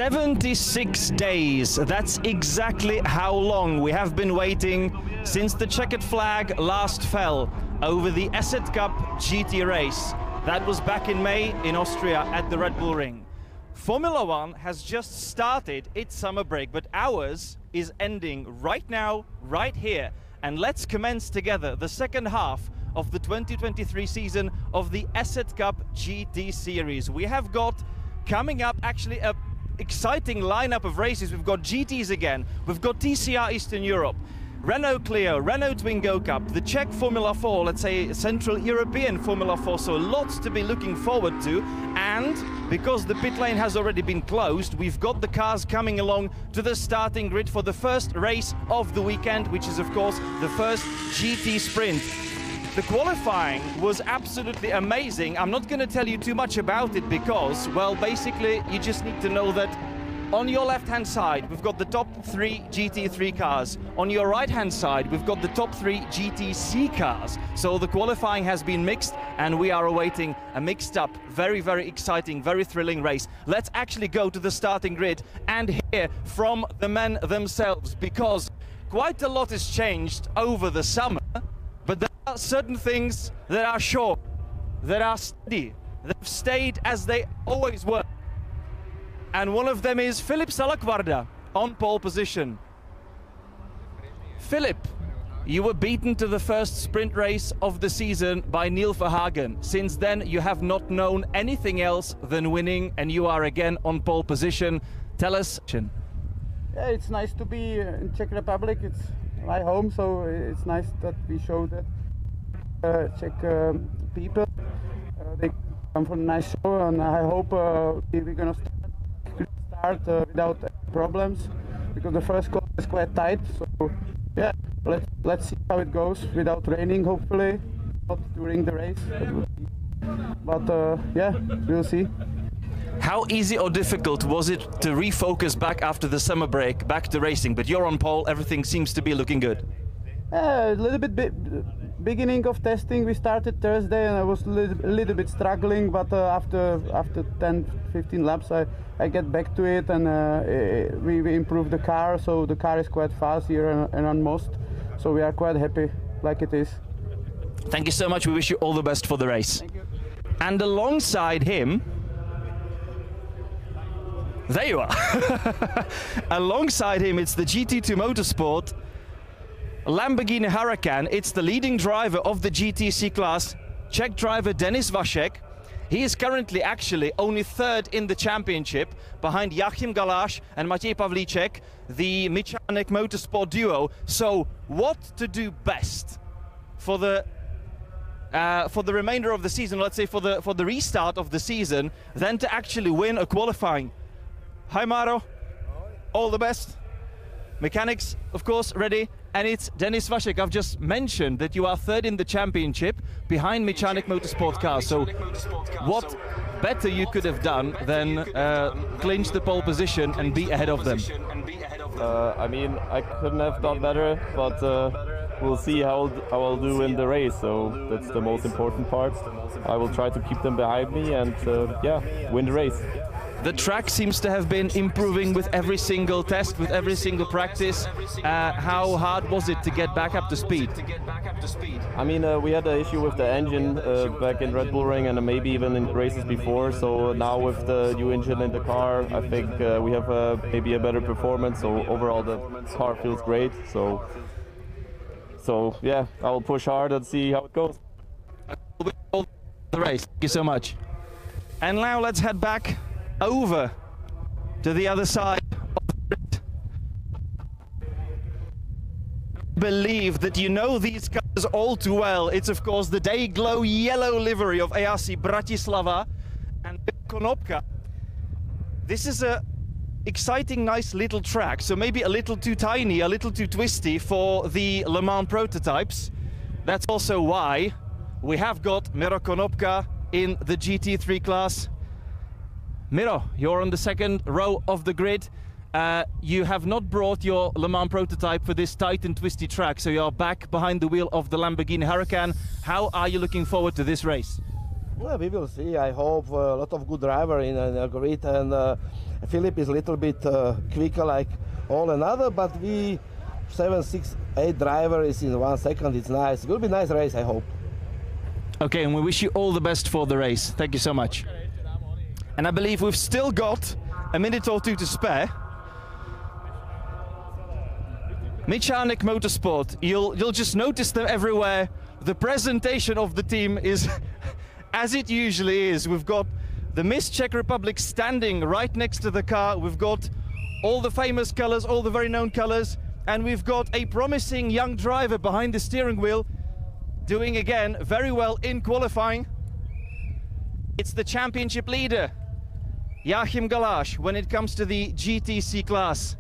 76 days, that's exactly how long we have been waiting since the checkered flag last fell over the ESET Cup GT race. That was back in May in Austria at the Red Bull Ring. Formula One has just started its summer break, but ours is ending right now, right here. And let's commence together the second half of the 2023 season of the ESET Cup GT Series. We have got coming up actually a exciting lineup of races. We've got GTs again, we've got TCR Eastern Europe, Renault Clio, Renault Twingo Cup, the Czech Formula 4, let's say Central European Formula 4, so lots to be looking forward to. And because the pit lane has already been closed, we've got the cars coming along to the starting grid for the first race of the weekend, which is of course the first GT Sprint. The qualifying was absolutely amazing. I'm not going to tell you too much about it because, well, basically you just need to know that on your left-hand side, we've got the top 3 GT3 cars. On your right-hand side, we've got the top 3 GTC cars. So the qualifying has been mixed and we are awaiting a mixed up, very, very exciting, very thrilling race. Let's actually go to the starting grid and hear from the men themselves, because quite a lot has changed over the summer, but there are certain things that are sure, that are steady, that have stayed as they always were. And one of them is Filip Salaquarda on pole position. Filip, you were beaten to the first sprint race of the season by Neil Verhagen. Since then, you have not known anything else than winning, and you are again on pole position. Tell us. Yeah, it's nice to be in Czech Republic. It's my home, so it's nice that we show that Czech people. They come for a nice show, and I hope we're gonna start without problems, because the first corner is quite tight. So yeah, let's see how it goes without raining, hopefully not during the race, but yeah, we'll see. How easy or difficult was it to refocus back after the summer break, back to racing? But you're on pole, everything seems to be looking good. A little bit beginning of testing, we started Thursday and I was a little bit struggling, but after 10-15 laps I get back to it, and we improved the car, so the car is quite fast here and on most, so we are quite happy like it is. Thank you so much, we wish you all the best for the race. Thank you. And alongside him, there you are. Alongside him, it's the GT2 Motorsport Lamborghini Huracan. It's the leading driver of the GTC class, Czech driver Denis Vašek. He is currently actually only 3rd in the championship, behind Joachim Galáš and Matěj Pavlíček, the Michanek Motorsport duo. So what to do best for the remainder of the season, let's say for the restart of the season, than to actually win a qualifying? Hi Maro, all the best. Mechanics, of course, ready. And it's Denis Vašek. I've just mentioned that you are 3rd in the championship behind Michanek Motorsport cars. So what better you could have done than clinch the pole position and be ahead of them? I mean, I couldn't have done better, but we'll see how I'll do in the race. So that's the most important part. I will try to keep them behind me and yeah, win the race. The track seems to have been improving with every single test, with every single practice. How hard was it to get back up to speed? I mean, we had an issue with the engine back in Red Bull Ring and maybe even in races before. So now with the new engine in the car, I think we have maybe a better performance. So overall, the car feels great. So yeah, I will push hard and see how it goes. The race. Thank you so much. And now let's head back over to the other side of the grid. I believe that you know these cars all too well. It's of course the day glow yellow livery of ARC Bratislava and Konopka. This is a exciting, nice little track, so maybe a little too tiny, a little too twisty for the Le Mans prototypes. That's also why we have got Miro Konopka in the GT3 class. Miro, you're on the 2nd row of the grid. You have not brought your Le Mans prototype for this tight and twisty track, so you're back behind the wheel of the Lamborghini Huracan. How are you looking forward to this race? Well, we will see. I hope a lot of good driver in a grid, and Philip is a little bit quicker like all another, but we 7, 6, 8 driver is in 1 second. It's nice. It will be a nice race, I hope. Okay, and we wish you all the best for the race. Thank you so much. And I believe we've still got a minute or two to spare. Mechanik Motorsport, you'll just notice them everywhere. The presentation of the team is as it usually is. We've got the Miss Czech Republic standing right next to the car. We've got all the famous colors, all the very known colors, and we've got a promising young driver behind the steering wheel doing again very well in qualifying. It's the championship leader, Joachim Galash, when it comes to the GTC class.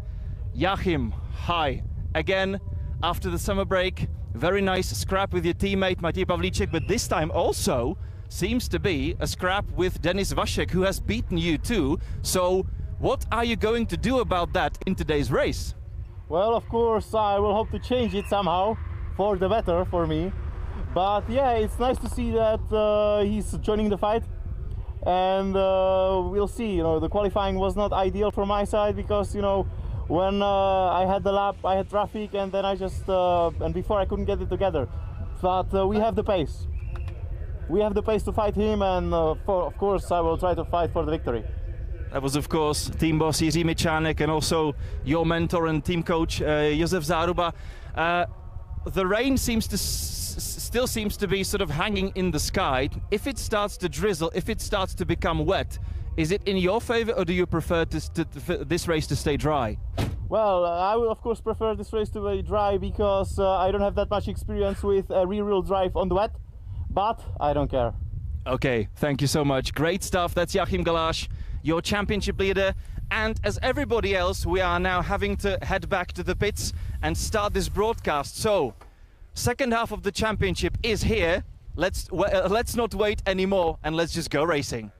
Joachim, hi. Again, after the summer break, very nice scrap with your teammate Matěj Pavlíček, but this time also seems to be a scrap with Denis Vašek, who has beaten you too. So what are you going to do about that in today's race? Well, of course, I will hope to change it somehow for the better for me. But yeah, it's nice to see that he's joining the fight. And we'll see. You know, the qualifying was not ideal from my side because, you know, when I had the lap, I had traffic, and then I just and before I couldn't get it together. But we have the pace. We have the pace to fight him, and of course I will try to fight for the victory. That was, of course, team boss Jiří Mechanik and also your mentor and team coach Josef Záruba. The rain seems to still seems to be sort of hanging in the sky. If it starts to drizzle, if it starts to become wet, is it in your favor, or do you prefer this race to stay dry? Well, I will of course prefer this race to be dry because I don't have that much experience with a rear-wheel drive on the wet, but I don't care. Okay, thank you so much. Great stuff. That's Joachim Galash, your championship leader. And as everybody else, we are now having to head back to the pits and start this broadcast. So, second half of the championship is here. Let's not wait anymore and let's just go racing.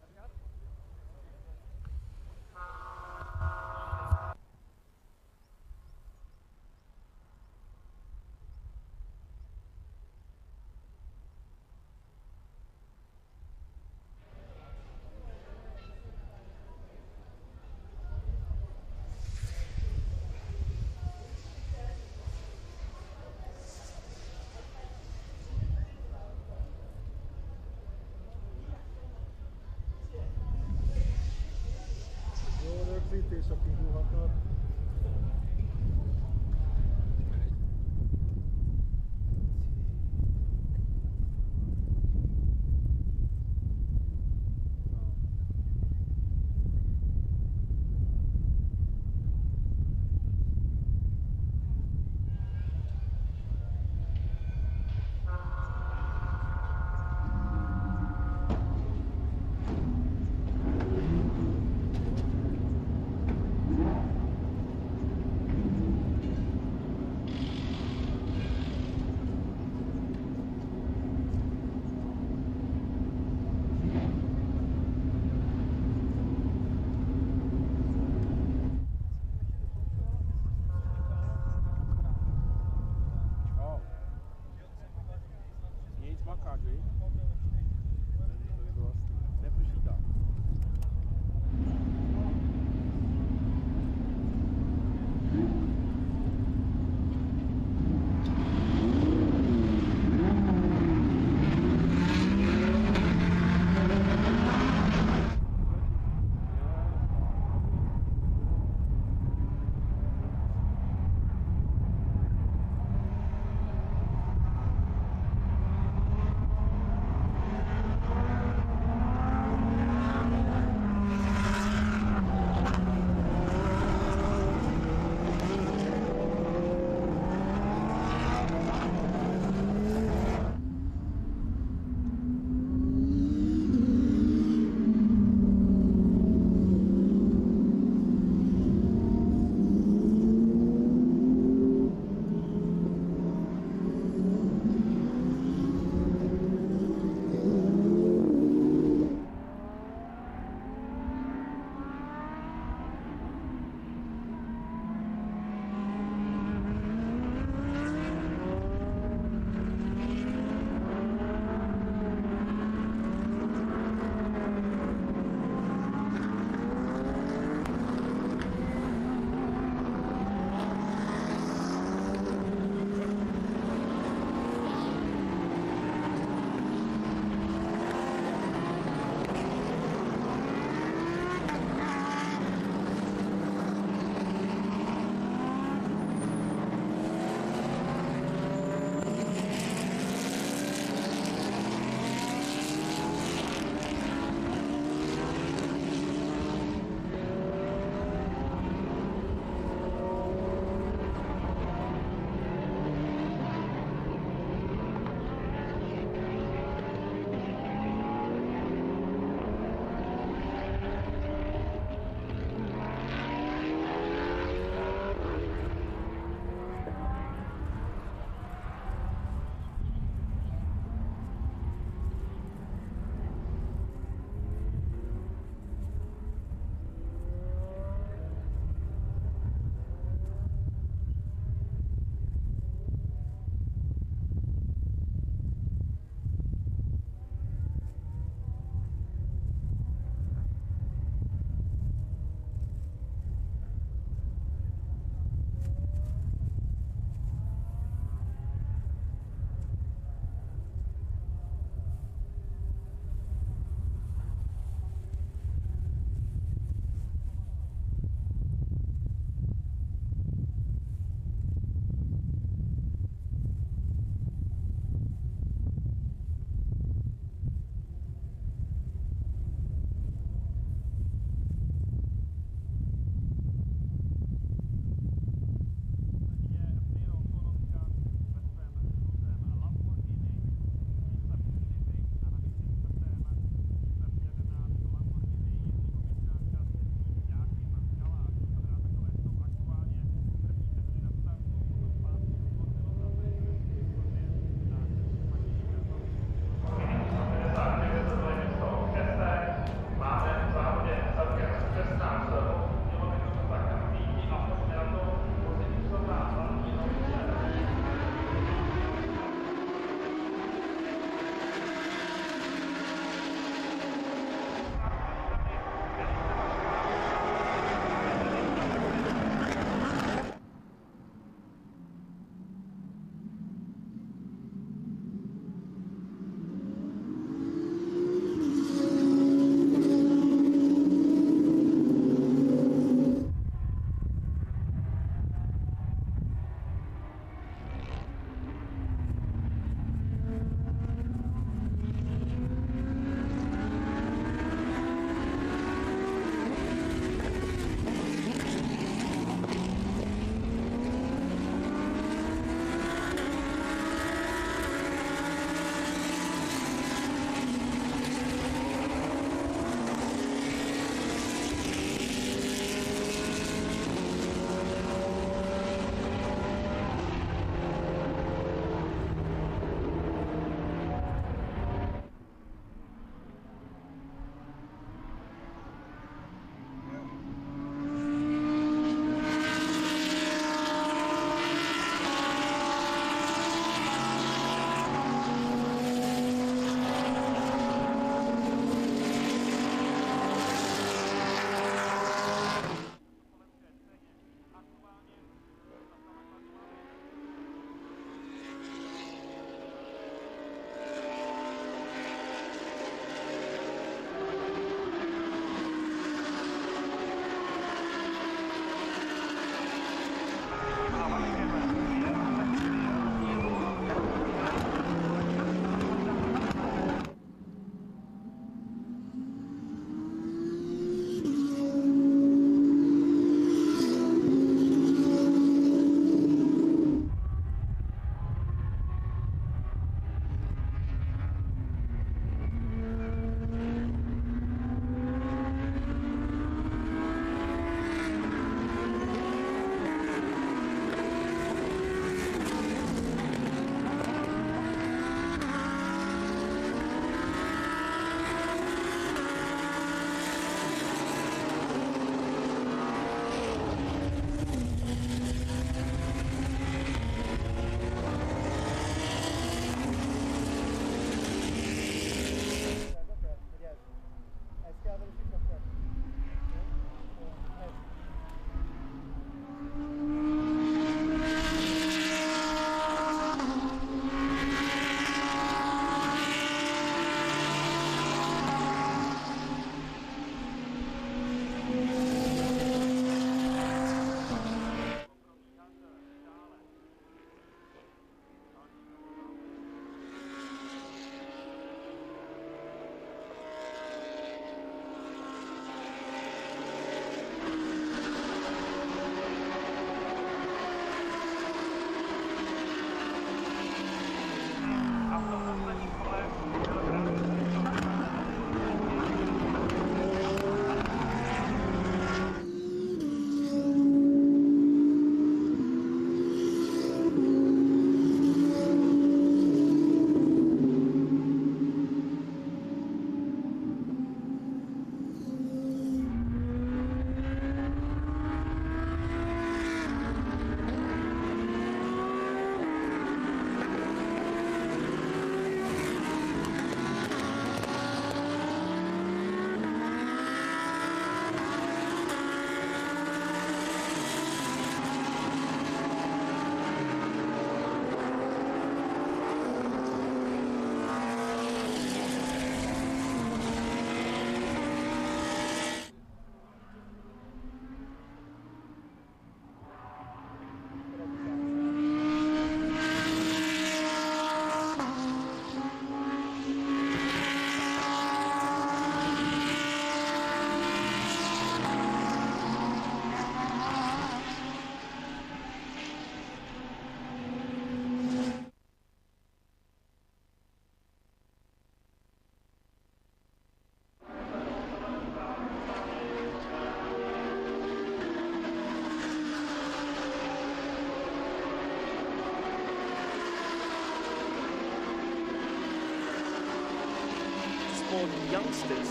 more youngsters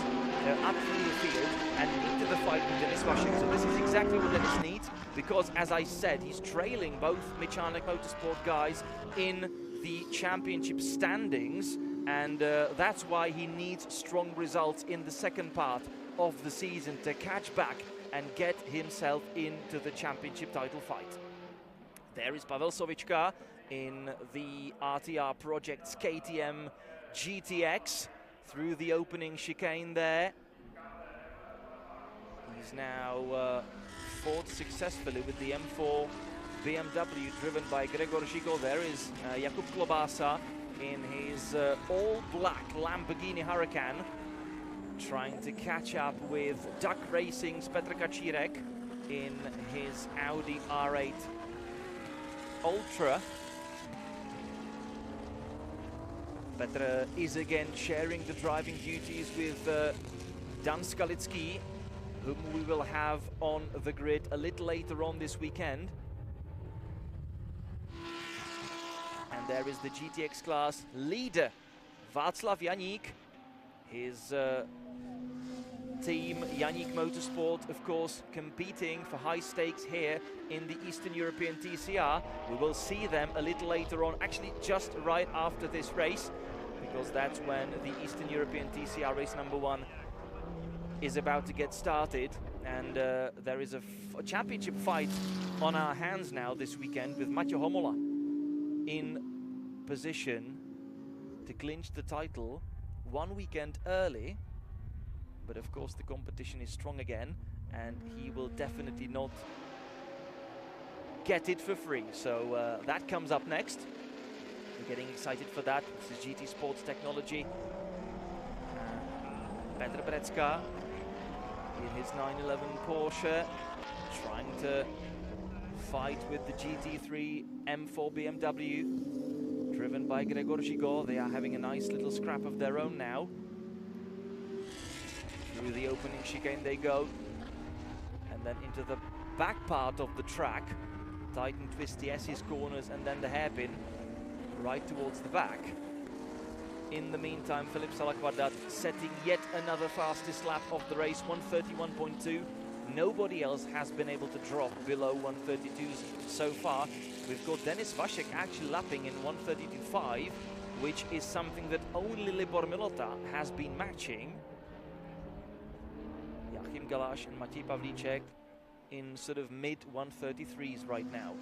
up through the field and into the fight with Denis Vashik. So this is exactly what Denis needs, because as I said, he's trailing both Mechanic Motorsport guys in the championship standings, and that's why he needs strong results in the second part of the season to catch back and get himself into the championship title fight. There is Pavel Sovička in the RTR Project's KTM GTX through the opening chicane there. He's now fought successfully with the M4 BMW driven by Gregor Žigo. There is Jakub Klobasa in his all-black Lamborghini Huracan, trying to catch up with Duck Racing's Petr Kačírek in his Audi R8 Ultra. Petr is again sharing the driving duties with Dan Skalický, whom we will have on the grid a little later on this weekend. And there is the GTX class leader, Václav Janík. His team, Janík Motorsport, of course, competing for high stakes here in the Eastern European TCR. We will see them a little later on, actually just right after this race, because that's when the Eastern European TCR race number 1 is about to get started. And there is a championship fight on our hands now this weekend, with Matej Homola in position to clinch the title 1 weekend early. But of course the competition is strong again, and he will definitely not get it for free. So that comes up next. We're getting excited for that. This is GT Sports Technology. Petr Brecka in his 911 Porsche, trying to fight with the GT3 M4 BMW, driven by Gregor Žigo. They are having a nice little scrap of their own now. Through the opening chicane they go, and then into the back part of the track, tight and twisty S's corners, and then the hairpin right towards the back. In the meantime, Filip Salaquardat setting yet another fastest lap of the race, 131.2. Nobody else has been able to drop below 132s so far. We've got Denis Vashik actually lapping in 132.5, which is something that only Libor Milota has been matching. Joachim Galaš and Matěj Pavlíček in sort of mid 133s right now.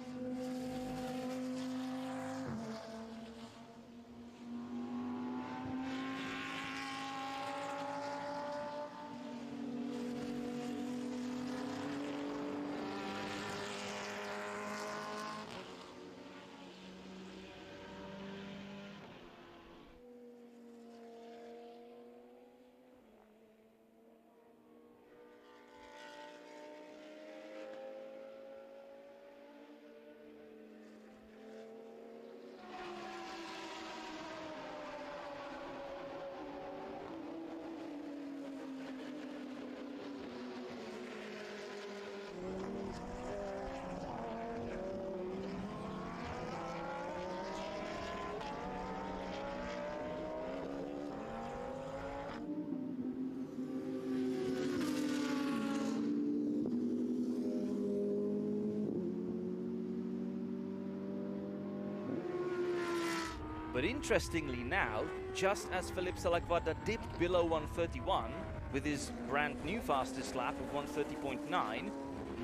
But interestingly now, just as Filip Salaquardat dipped below 131 with his brand new fastest lap of 130.9,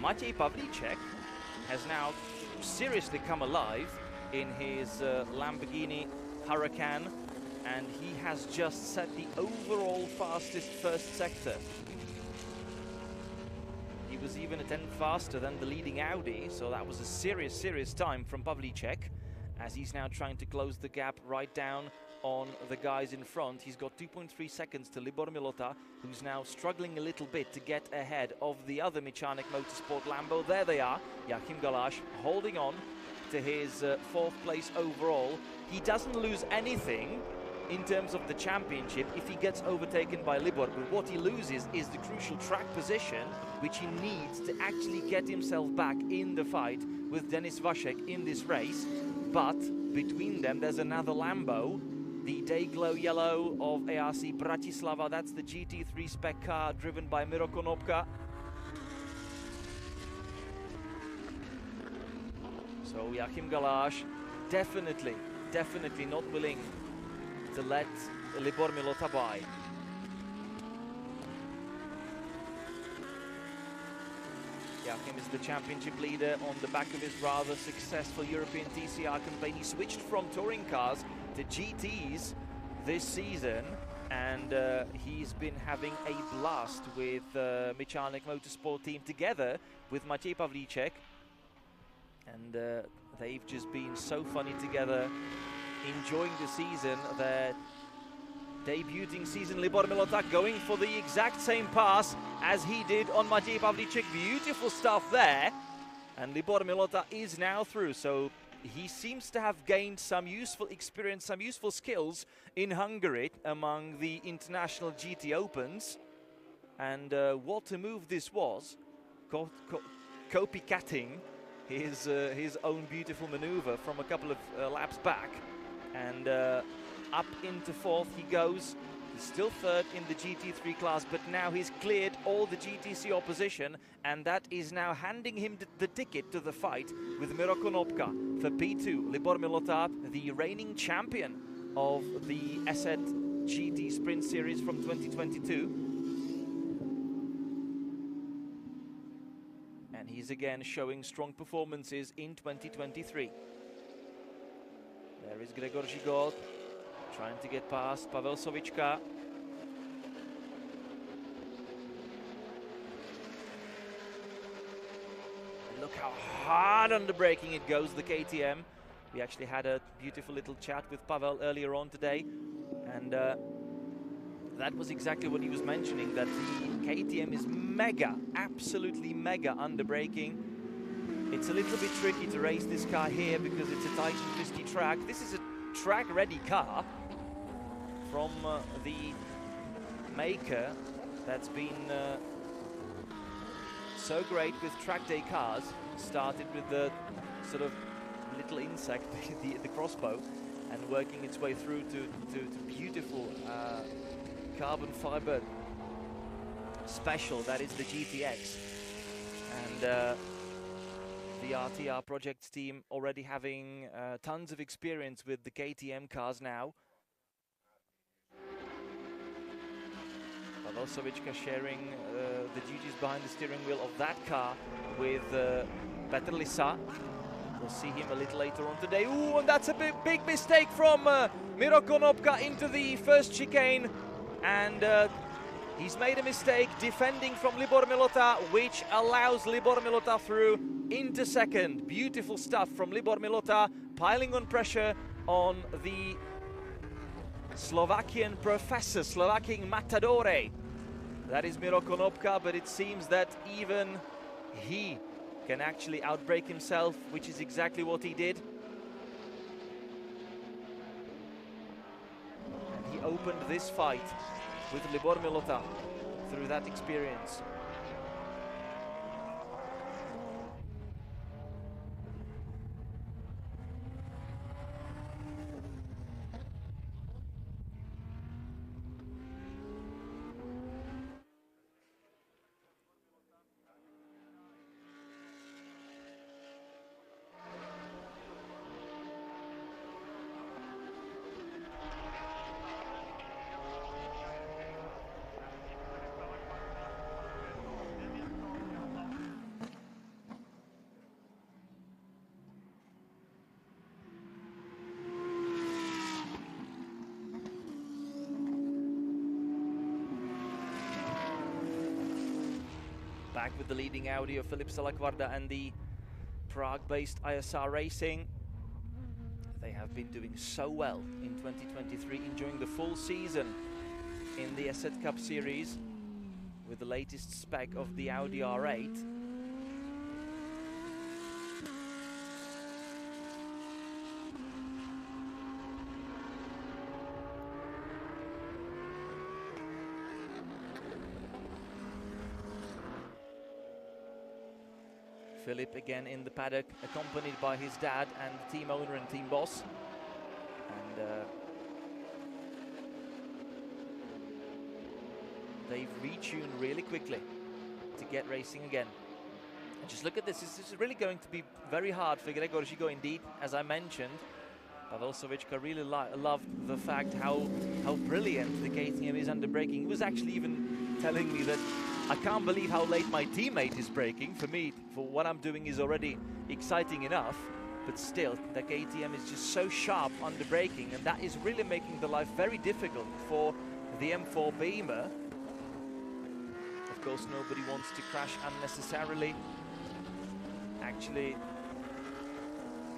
Matěj Pavlíček has now seriously come alive in his Lamborghini Huracan, and he has just set the overall fastest first sector. He was even a tenth faster than the leading Audi, so that was a serious time from Pavlíček, as he's now trying to close the gap right down on the guys in front. He's got 2.3 seconds to Libor Milota, who's now struggling a little bit to get ahead of the other Mechanic Motorsport Lambo. There they are, Joachim Galaš holding on to his 4th place overall. He doesn't lose anything in terms of the championship if he gets overtaken by Libor, but what he loses is the crucial track position, which he needs to actually get himself back in the fight with Denis Vashik in this race. But between them there's another Lambo the Dayglow yellow of ARC Bratislava. That's the GT3 spec car driven by Miro Konopka. So Joachim Galash definitely not willing to let Libor Milota by. Joachim is the championship leader on the back of his rather successful European TCR campaign. He switched from touring cars to GTs this season, and he's been having a blast with Michalnik Motorsport team together with Maciej Pawlicek. And they've just been so funny together, enjoying the season. Their debuting season, Libor Milota going for the exact same pass as he did on Maciej Pawlicek. Beautiful stuff there. And Libor Milota is now through, so he seems to have gained some useful experience, some useful skills in Hungary among the international GT Opens. And what a move this was, copycatting his own beautiful maneuver from a couple of laps back. And up into fourth he goes. He's still third in the GT3 class, but now he's cleared all the GTC opposition, and that is now handing him the ticket to the fight with Miro Konopka for P2. Libor Milota, the reigning champion of the ESET GT Sprint Series from 2022. And he's again showing strong performances in 2023. There is Gregor Žigot, trying to get past Pavel Sovička. And look how hard under braking it goes, the KTM. We actually had a beautiful little chat with Pavel earlier on today, and that was exactly what he was mentioning, that the KTM is mega, absolutely mega under braking. It's a little bit tricky to race this car here because it's a tight and twisty track. This is a track-ready car from the maker that's been so great with track day cars. Started with the sort of little insect, the crossbow, and working its way through to beautiful carbon fiber special that is the GTX. And the RTR Projects team already having tons of experience with the KTM cars now. Pavel Sovička sharing the duties behind the steering wheel of that car with Petr Lisa. We'll see him a little later on today. Ooh, and that's a big mistake from Miro Konopka into the first chicane. And he's made a mistake defending from Libor Milota, which allows Libor Milota through into second. Beautiful stuff from Libor Milota, piling on pressure on the Slovakian professor, Slovakian matadore. That is Miro Konopka, but it seems that even he can actually outbrake himself, which is exactly what he did. And he opened this fight with Libor Milota through that experience. Back with the leading Audi of Filip Salaquarda and the Prague-based ISR Racing. They have been doing so well in 2023, enjoying the full season in the ESET Cup Series with the latest spec of the Audi R8. Philip again in the paddock, accompanied by his dad and the team owner and team boss. And they've retuned really quickly to get racing again. And just look at this. This is really going to be very hard for Gregor Žigo indeed, as I mentioned. Pavel Sovička really loved the fact how brilliant the KTM is under braking. He was actually even telling me that I can't believe how late my teammate is braking. For me, for what I'm doing is already exciting enough, but still, the KTM is just so sharp under braking, and that is really making the life very difficult for the M4 Beamer. Of course, nobody wants to crash unnecessarily. Actually,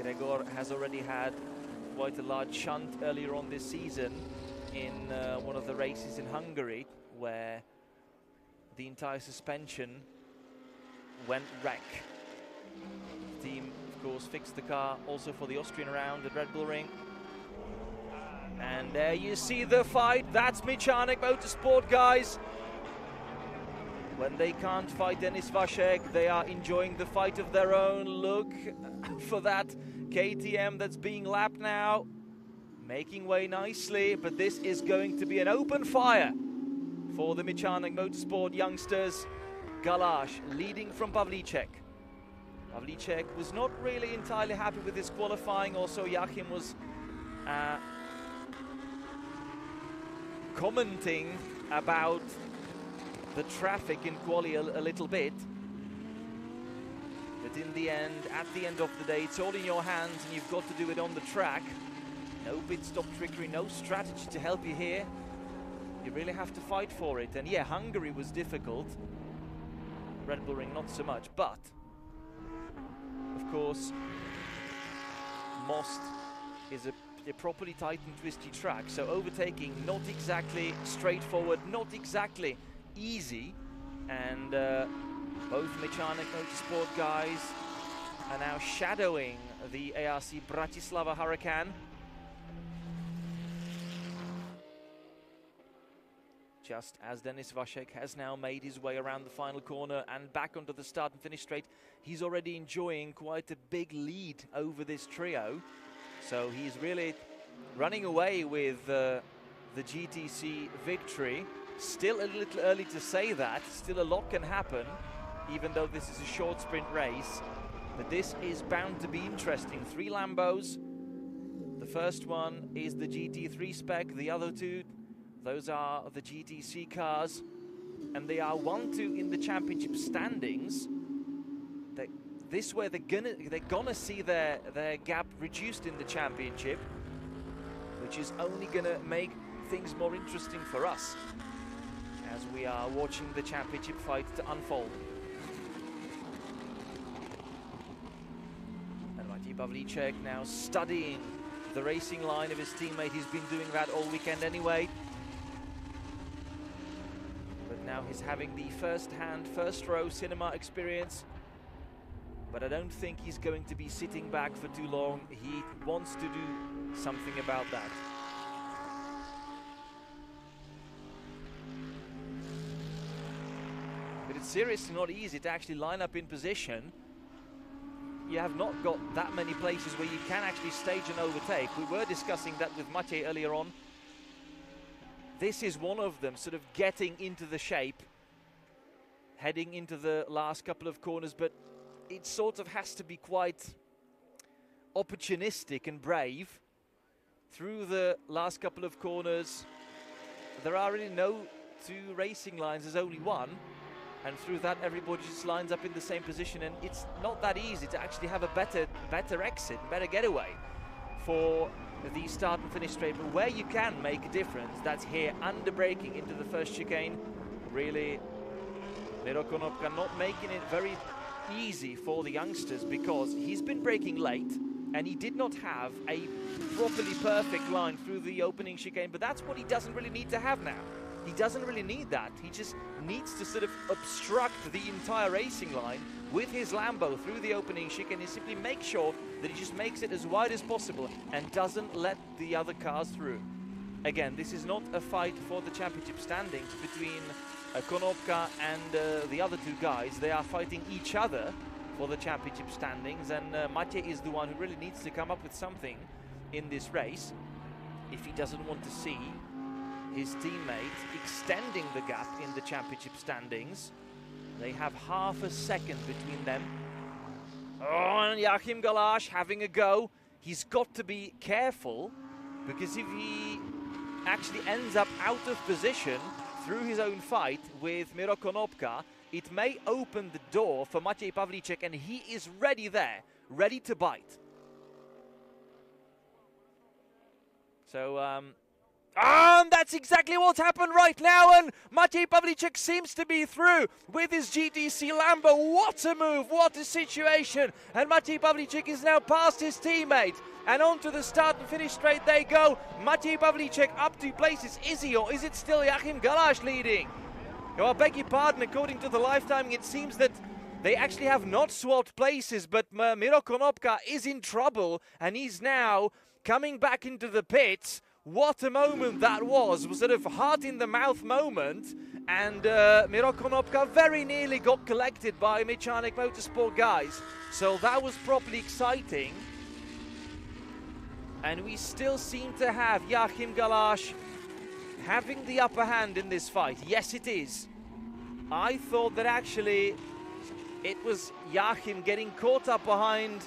Gregor has already had quite a large shunt earlier on this season in one of the races in Hungary, where the entire suspension went wreck. The team, of course, fixed the car also for the Austrian round at Red Bull Ring. And there you see the fight. That's Michanek Motorsport, guys. When they can't fight Denis Vasek, they are enjoying the fight of their own. Look for that KTM that's being lapped now, making way nicely, but this is going to be an open fire for the Michanek Motorsport youngsters. Galash leading from Pavlicek. Pavlicek was not really entirely happy with his qualifying. Also, Joachim was commenting about the traffic in quali a little bit. But in the end, at the end of the day, it's all in your hands and you've got to do it on the track. No pit stop trickery, no strategy to help you here. You really have to fight for it. And yeah, Hungary was difficult. Red Bull Ring not so much, but of course, Most is a properly tight and twisty track, so overtaking not exactly straightforward, not exactly easy, and both Michanek Motorsport guys are now shadowing the ARC Bratislava Huracan. Just as Denis Vasek has now made his way around the final corner and back onto the start and finish straight, he's already enjoying quite a big lead over this trio. So he's really running away with the GTC victory. Still a little early to say that, still a lot can happen, even though this is a short sprint race. But this is bound to be interesting. 3 Lambos. The first one is the GT3 spec, the other 2, those are the GTC cars, and they are 1-2 in the championship standings. This way they're gonna see their gap reduced in the championship, which is only gonna make things more interesting for us as we are watching the championship fight to unfold. And Matěj Pavlíček now studying the racing line of his teammate. He's been doing that all weekend anyway. But now he's having the first-hand, first-row cinema experience. But I don't think he's going to be sitting back for too long. He wants to do something about that. But it's seriously not easy to actually line up in position. You have not got that many places where you can actually stage an overtake. We were discussing that with Matěj earlier on. This is one of them, sort of getting into the shape, heading into the last couple of corners, but it sort of has to be quite opportunistic and brave. Through the last couple of corners, there are really no 2 racing lines, there's only one. And through that, everybody just lines up in the same position, and it's not that easy to actually have a better exit, better getaway for the start and finish straight. But where you can make a difference, that's here, under braking into the first chicane. Really, Miro Konopka not making it very easy for the youngsters, because he's been braking late and he did not have a properly perfect line through the opening chicane, but that's what he doesn't really need to have now. He doesn't really need that. He just needs to sort of obstruct the entire racing line with his Lambo through the opening chicane and simply make sure that he just makes it as wide as possible and doesn't let the other cars through. Again, this is not a fight for the championship standings between Konopka and the other 2 guys. They are fighting each other for the championship standings, and Matěj is the one who really needs to come up with something in this race if he doesn't want to see his teammate, extending the gap in the championship standings. They have half a second between them. Oh, and Joachim Galash having a go. He's got to be careful, because if he actually ends up out of position through his own fight with Miro Konopka, it may open the door for Maciej Pawlicek, and he is ready there, ready to bite. So, and that's exactly what's happened right now, and Maciej Pawlicek seems to be through with his GTC Lambo. What a move, what a situation, and Maciej Pawlicek is now past his teammate, and on to the start and finish straight they go. Maciej Pawlicek up 2 places. Is he, or is it still Joachim Galash leading? Oh, I beg your pardon, according to the live timing, it seems that they actually have not swapped places, but Miro Konopka is in trouble, and he's now coming back into the pits. What a moment that was sort of heart-in-the-mouth moment, and Miro Konopka very nearly got collected by Mechanic Motorsport guys. So that was properly exciting. And we still seem to have Joachim Galash having the upper hand in this fight. Yes, it is. I thought that actually it was Joachim getting caught up behind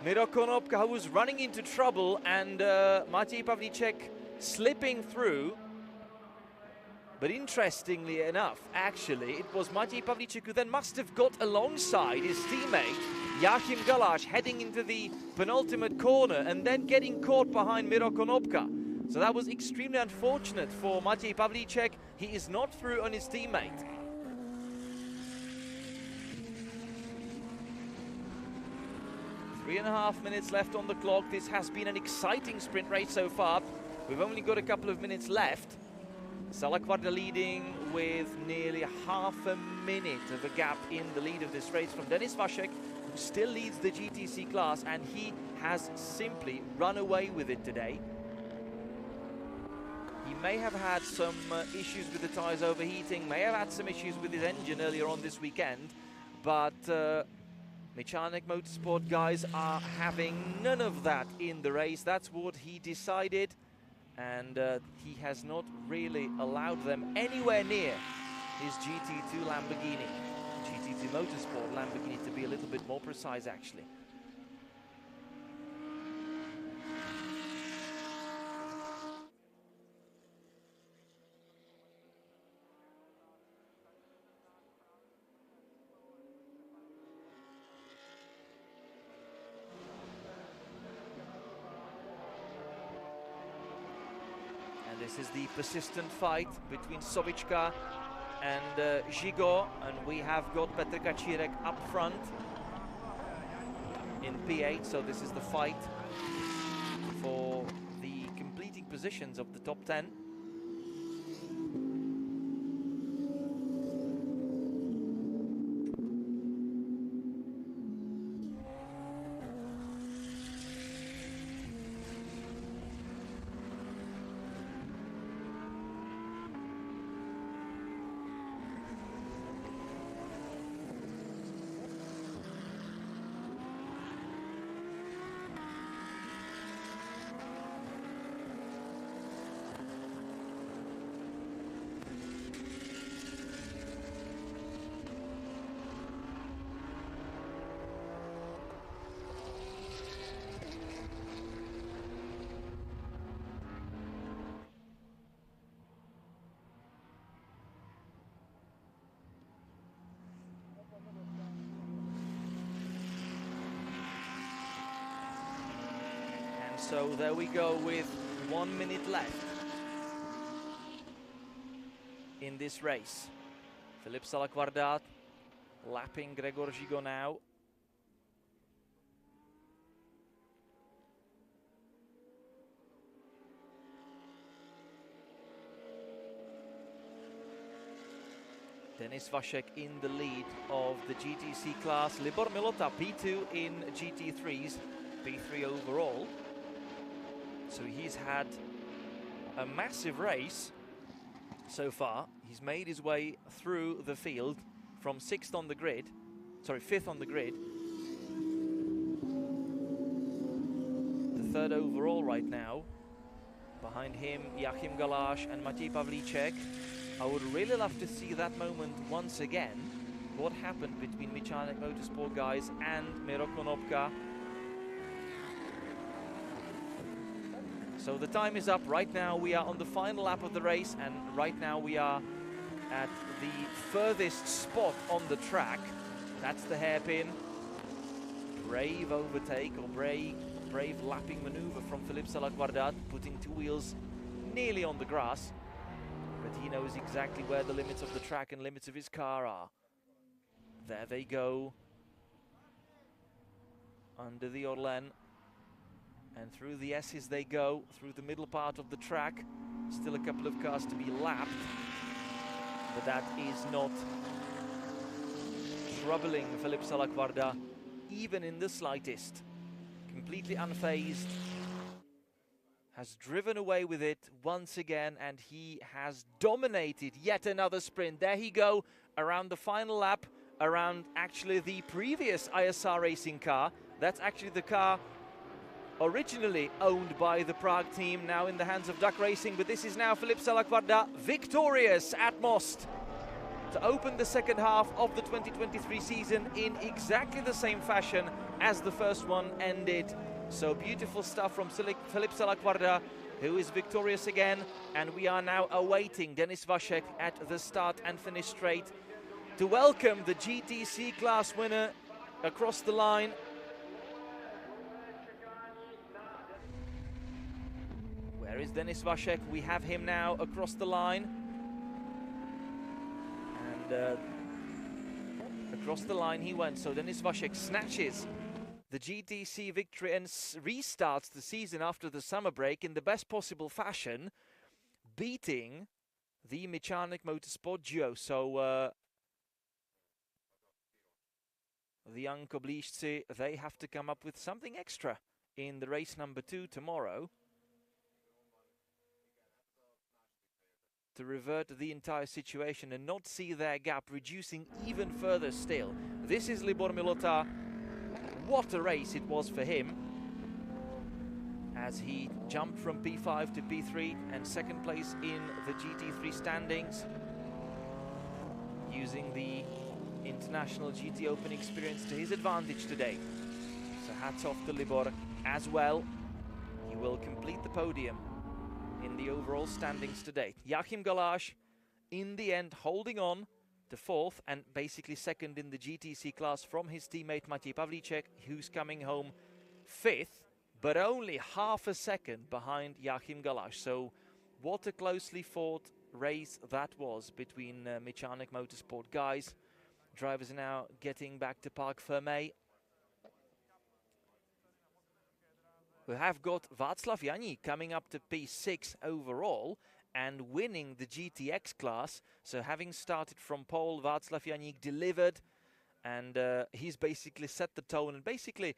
Miro Konopka, who was running into trouble, and Maciej Pawlicek slipping through. But interestingly enough, actually, it was Maciej Pawlicek who then must have got alongside his teammate, Joachim Galash, heading into the penultimate corner and then getting caught behind Miro Konopka. So that was extremely unfortunate for Maciej Pawlicek. He is not through on his teammate. Three and a half minutes left on the clock. This has been an exciting sprint race so far. We've only got a couple of minutes left. Salaquarda leading with nearly half a minute of a gap in the lead of this race from Denis Vashek, who still leads the GTC class, and he has simply run away with it today. He may have had some issues with the tyres overheating, may have had some issues with his engine earlier on this weekend, but Mechanic Motorsport guys are having none of that in the race. That's what he decided, and he has not really allowed them anywhere near his GT2 Lamborghini. GT2 Motorsport Lamborghini, to be a little bit more precise, actually. This is the persistent fight between Sovička and Žigo, and we have got Petr Kačírek up front in P8, so this is the fight for the completing positions of the top 10. So there we go with 1 minute left in this race. Filip Salaquarda lapping Gregor Žigo now. Denis Vashek in the lead of the GTC class. Libor Milota P2 in GT3s, P3 overall. So he's had a massive race so far. He's made his way through the field from 5th on the grid. The 3rd overall right now. Behind him, Joachim Galash and Maciej Pavlicek. I would really love to see that moment once again. What happened between Michanek Motorsport guys and Miro Konopka. So the time is up. Right now we are on the final lap of the race, and right now we are at the furthest spot on the track. That's the hairpin. Brave overtake, or brave lapping maneuver from Filip Salaguarda, putting two wheels nearly on the grass. But he knows exactly where the limits of the track and limits of his car are. There they go. Under the Orlen. And through the S's they go, through the middle part of the track. Still a couple of cars to be lapped. But that is not troubling Filip Salaguarda, even in the slightest. Completely unfazed. Has driven away with it once again, and he has dominated yet another sprint. There he go, around the final lap, around actually the previous ISR racing car. That's actually the car originally owned by the Prague team, now in the hands of Duck Racing, but this is now Filip Salaguarda victorious at Most to open the second half of the 2023 season in exactly the same fashion as the first one ended. So beautiful stuff from Filip Salaguarda, who is victorious again, and we are now awaiting Denis Vašek at the start and finish straight to welcome the GTC class winner across the line. Where is Denis Vašek? We have him now across the line. And across the line he went. So Denis Vašek snatches the GTC victory and restarts the season after the summer break in the best possible fashion, beating the Michanek Motorsport duo. So the young Kobližci, they have to come up with something extra in the race number 2 tomorrow to revert the entire situation and not see their gap reducing even further still. This is Libor Milota. What a race it was for him, as he jumped from P5 to P3 and second place in the GT3 standings, using the international GT Open experience to his advantage today. So hats off to Libor as well. He will complete the podium in the overall standings today. Joachim Galash, in the end, holding on to 4th and basically second in the GTC class from his teammate Maciej Pavlicek, who's coming home 5th, but only half a second behind Joachim Galash. So what a closely fought race that was between Michanek Motorsport guys. Drivers are now getting back to Parc Fermé. We have got Václav Janík coming up to P6 overall and winning the GTX class. So having started from pole, Václav Janík delivered, and he's basically set the tone and basically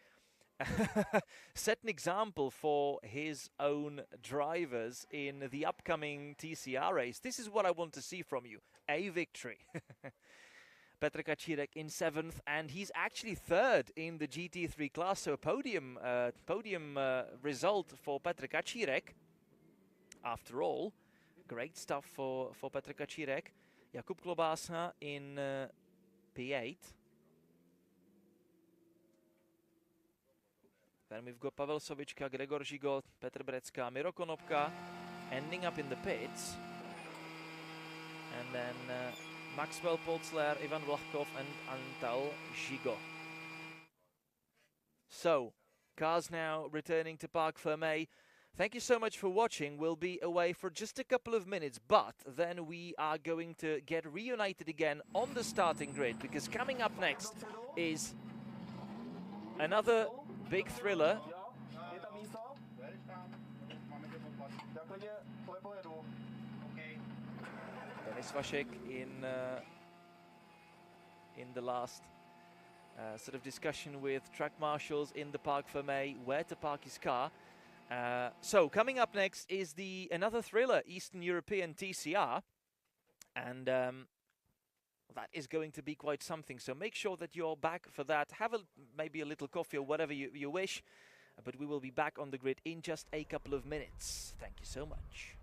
set an example for his own drivers in the upcoming TCR race. This is what I want to see from you, a victory. Petr Kačírek in 7th, and he's actually 3rd in the GT3 class, so a podium result for Petr Kačírek. After all, great stuff for Petr Kačírek. Jakub Klobásna in P8. Then we've got Pavel Sovička, Gregor Žigot, Petr Brecka, Miro Konopka ending up in the pits. And then Maxwell Polzler, Ivan Vlachkov and Antal Žigo. So, cars now returning to Parc Fermé. Thank you so much for watching. We'll be away for just a couple of minutes, but then we are going to get reunited again on the starting grid, because coming up next is another big thriller. Denis Vašek in the last sort of discussion with track marshals in the Parc Fermé where to park his car. So coming up next is another thriller, Eastern European TCR, and that is going to be quite something. So make sure that you're back for that. Have maybe a little coffee or whatever you wish. but we will be back on the grid in just a couple of minutes. Thank you so much.